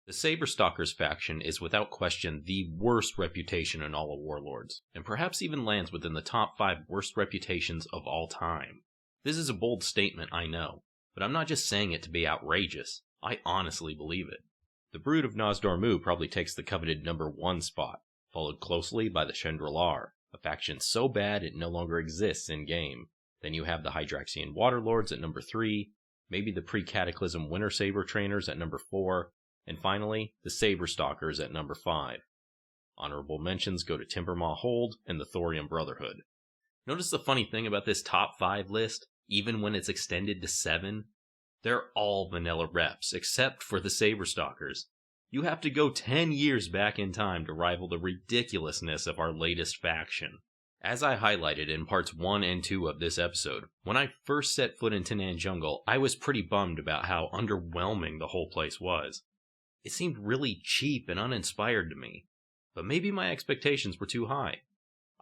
The Saberstalkers faction is without question the worst reputation in all of Warlords, and perhaps even lands within the top 5 worst reputations of all time. This is a bold statement, I know, but I'm not just saying it to be outrageous. I honestly believe it. The Brood of Nozdormu probably takes the coveted number 1 spot, followed closely by the Chandrilar, a faction so bad it no longer exists in-game. Then you have the Hydraxian Waterlords at number 3, maybe the pre-Cataclysm Winter Saber Trainers at number 4, and finally, the Saberstalkers at number 5. Honorable mentions go to Timbermaw Hold and the Thorium Brotherhood. Notice the funny thing about this top 5 list, even when it's extended to 7? They're all vanilla reps, except for the Saberstalkers. You have to go 10 years back in time to rival the ridiculousness of our latest faction. As I highlighted in parts 1 and 2 of this episode, when I first set foot in Tanaan Jungle, I was pretty bummed about how underwhelming the whole place was. It seemed really cheap and uninspired to me, but maybe my expectations were too high.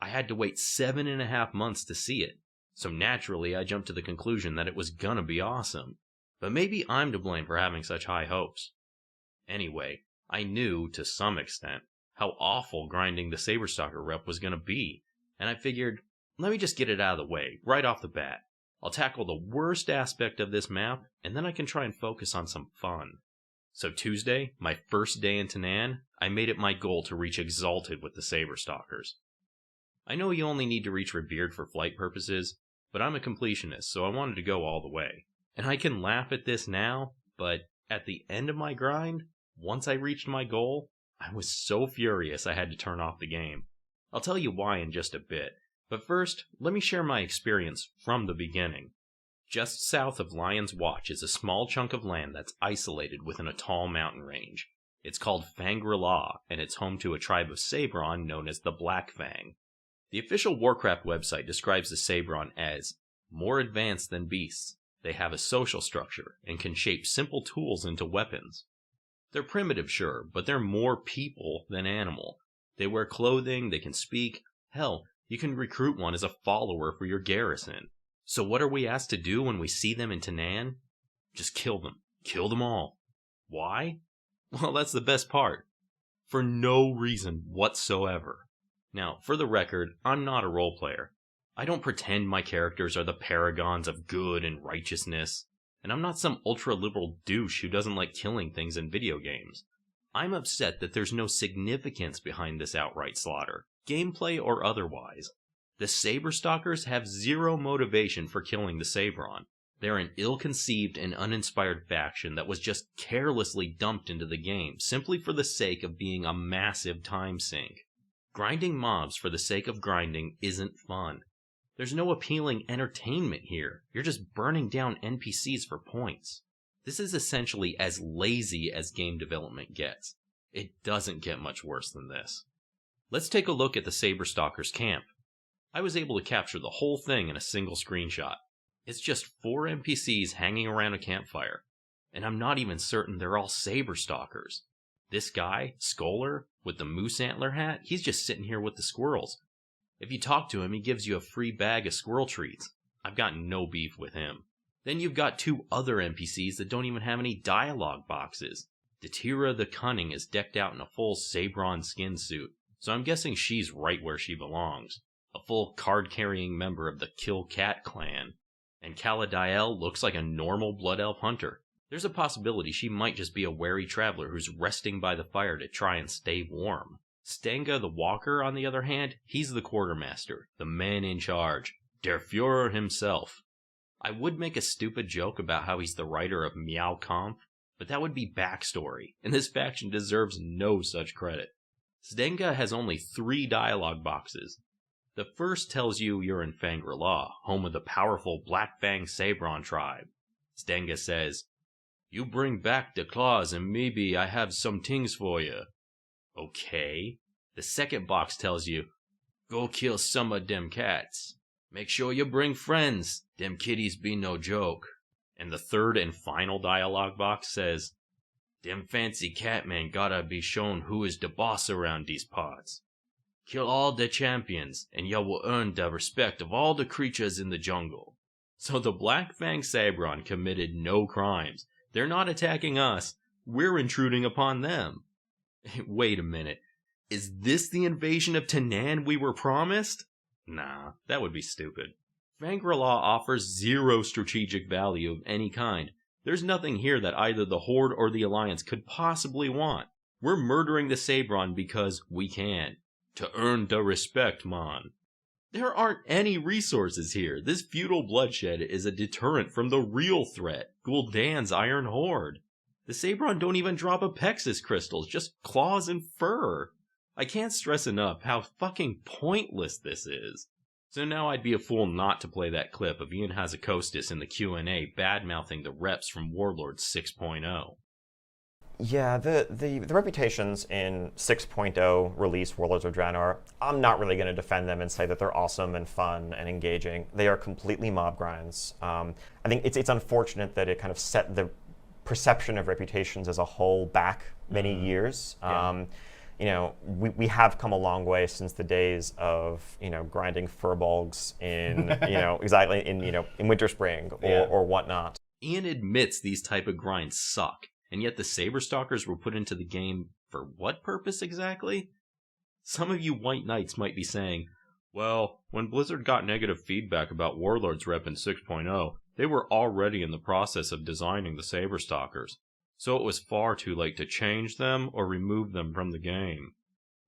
I had to wait 7.5 months to see it, so naturally I jumped to the conclusion that it was gonna be awesome. But maybe I'm to blame for having such high hopes. Anyway, I knew, to some extent, how awful grinding the Saberstalker rep was gonna be, and I figured, let me just get it out of the way, right off the bat. I'll tackle the worst aspect of this map, and then I can try and focus on some fun. So Tuesday, my first day in Tanaan, I made it my goal to reach Exalted with the Saberstalkers. I know you only need to reach Revered for flight purposes, but I'm a completionist, so I wanted to go all the way. And I can laugh at this now, but at the end of my grind, once I reached my goal, I was so furious I had to turn off the game. I'll tell you why in just a bit, but first, let me share my experience from the beginning. Just south of Lion's Watch is a small chunk of land that's isolated within a tall mountain range. It's called Fangri-La, and it's home to a tribe of Sabron known as the Black Fang. The official Warcraft website describes the Sabron as more advanced than beasts. They have a social structure and can shape simple tools into weapons. They're primitive, sure, but they're more people than animal. They wear clothing, they can speak. Hell, you can recruit one as a follower for your garrison. So what are we asked to do when we see them in Tanaan? Just kill them. Kill them all. Why? Well, that's the best part. For no reason whatsoever. Now, for the record, I'm not a role player. I don't pretend my characters are the paragons of good and righteousness, and I'm not some ultra-liberal douche who doesn't like killing things in video games. I'm upset that there's no significance behind this outright slaughter, gameplay or otherwise. The Saberstalkers have zero motivation for killing the Sabron. They're an ill-conceived and uninspired faction that was just carelessly dumped into the game simply for the sake of being a massive time sink. Grinding mobs for the sake of grinding isn't fun. There's no appealing entertainment here. You're just burning down NPCs for points. This is essentially as lazy as game development gets. It doesn't get much worse than this. Let's take a look at the Saberstalkers camp. I was able to capture the whole thing in a single screenshot. It's just 4 NPCs hanging around a campfire, and I'm not even certain they're all Saberstalkers. This guy, Scholar, with the moose antler hat, he's just sitting here with the squirrels. If you talk to him, he gives you a free bag of squirrel treats. I've got no beef with him. Then you've got 2 other NPCs that don't even have any dialogue boxes. Datira the Cunning is decked out in a full Sabron skin suit, so I'm guessing she's right where she belongs. A full card-carrying member of the Kill Cat clan. And Caladiel looks like a normal Blood Elf hunter. There's a possibility she might just be a wary traveler who's resting by the fire to try and stay warm. Stenga the Walker, on the other hand, he's the quartermaster, the man in charge, der Führer himself. I would make a stupid joke about how he's the writer of Meow Kampf, but that would be backstory, and this faction deserves no such credit. Stenga has only 3 dialogue boxes. The first tells you you're in Fangri-La, home of the powerful Black Fang Sabron tribe. Stenga says, "You bring back the claws and maybe I have some things for you." Okay. The second box tells you, "Go kill some of them cats. Make sure you bring friends. Them kitties be no joke." And the third and final dialogue box says, "Them fancy catmen gotta be shown who is the boss around these parts. Kill all the champions, and you will earn the respect of all the creatures in the jungle." So the Black Fang Sabron committed no crimes. They're not attacking us. we're intruding upon them. Wait a minute. Is this the invasion of Tanaan we were promised? Nah, that would be stupid. Fangrelau offers zero strategic value of any kind. There's nothing here that either the Horde or the Alliance could possibly want. We're murdering the Sabron because we can. To earn the respect, man. There aren't any resources here. This feudal bloodshed is a deterrent from the real threat, Gul'dan's Iron Horde. The Sabron don't even drop Apexis crystals, just claws and fur. I can't stress enough how fucking pointless this is. So now I'd be a fool not to play that clip of Ian Hazakostas in the Q&A bad-mouthing the reps from Warlords 6.0. Yeah, the reputations in 6.0 release Warlords of Draenor, I'm not really going to defend them and say that they're awesome and fun and engaging. They are completely mob grinds. I think it's unfortunate that it kind of set the perception of reputations as a whole back many years. Yeah. We have come a long way since the days of, grinding furbolgs in, in Winter Spring or whatnot. Ian admits these type of grinds suck, and yet the Saberstalkers were put into the game for what purpose exactly? Some of you White Knights might be saying, well, when Blizzard got negative feedback about Warlords rep in 6.0, they were already in the process of designing the Saberstalkers. So it was far too late to change them or remove them from the game.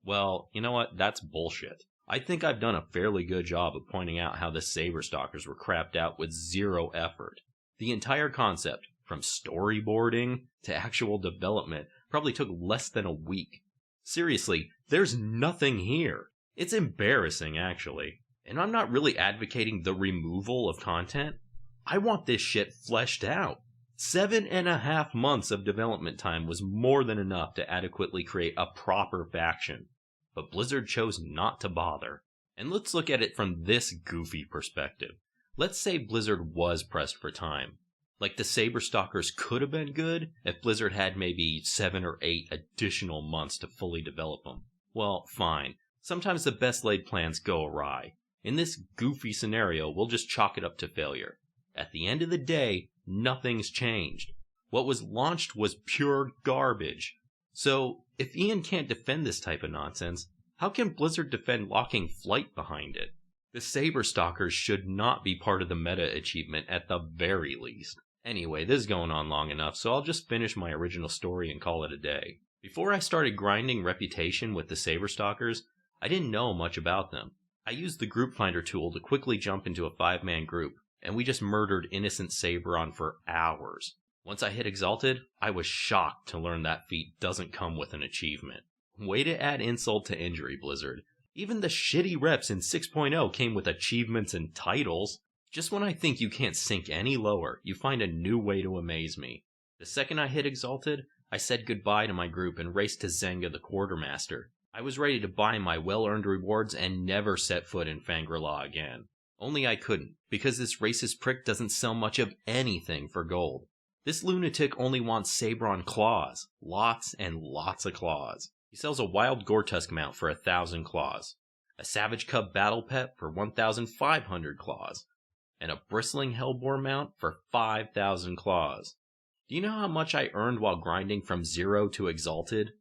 Well, you know what? That's bullshit. I think I've done a fairly good job of pointing out how the Saberstalkers were crapped out with zero effort. The entire concept, from storyboarding to actual development, probably took less than a week. Seriously, there's nothing here. It's embarrassing, actually. And I'm not really advocating the removal of content. I want this shit fleshed out. 7.5 months of development time was more than enough to adequately create a proper faction. But Blizzard chose not to bother. And let's look at it from this goofy perspective. Let's say Blizzard was pressed for time. Like the Saberstalkers could have been good if Blizzard had maybe 7 or 8 additional months to fully develop them. Well, fine. Sometimes the best laid plans go awry. In this goofy scenario, we'll just chalk it up to failure. At the end of the day, nothing's changed. What was launched was pure garbage. So, if Ian can't defend this type of nonsense, how can Blizzard defend locking Flight behind it? The Saberstalkers should not be part of the meta achievement at the very least. Anyway, this is going on long enough, so I'll just finish my original story and call it a day. Before I started grinding reputation with the Saberstalkers, I didn't know much about them. I used the group finder tool to quickly jump into a 5-man group, and we just murdered innocent Sabron for hours. Once I hit Exalted, I was shocked to learn that feat doesn't come with an achievement. Way to add insult to injury, Blizzard. Even the shitty reps in 6.0 came with achievements and titles. Just when I think you can't sink any lower, you find a new way to amaze me. The second I hit Exalted, I said goodbye to my group and raced to Zenga the Quartermaster. I was ready to buy my well-earned rewards and never set foot in Fangrelau again. Only I couldn't, because this racist prick doesn't sell much of anything for gold. This lunatic only wants Sabron claws. Lots and lots of claws. He sells a wild Gortusk mount for 1,000 claws, a Savage Cub battle pet for 1,500 claws, and a Bristling Hellboar mount for 5,000 claws. Do you know how much I earned while grinding from 0 to Exalted?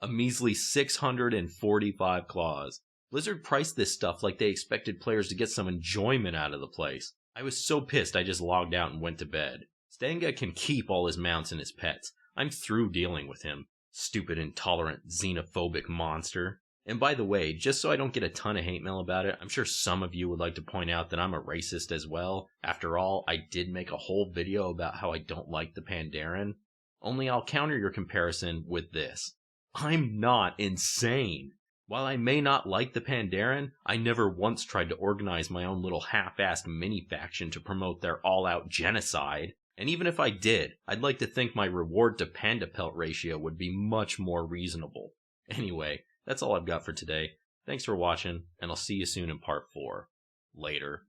A measly 645 claws. Blizzard priced this stuff like they expected players to get some enjoyment out of the place. I was so pissed I just logged out and went to bed. Stenga can keep all his mounts and his pets. I'm through dealing with him. Stupid, intolerant, xenophobic monster. And by the way, just so I don't get a ton of hate mail about it, I'm sure some of you would like to point out that I'm a racist as well. After all, I did make a whole video about how I don't like the Pandaren. Only I'll counter your comparison with this. I'm not insane. While I may not like the Pandaren, I never once tried to organize my own little half-assed mini-faction to promote their all-out genocide. And even if I did, I'd like to think my reward to panda pelt ratio would be much more reasonable. Anyway, that's all I've got for today. Thanks for watching, and I'll see you soon in part 4. Later.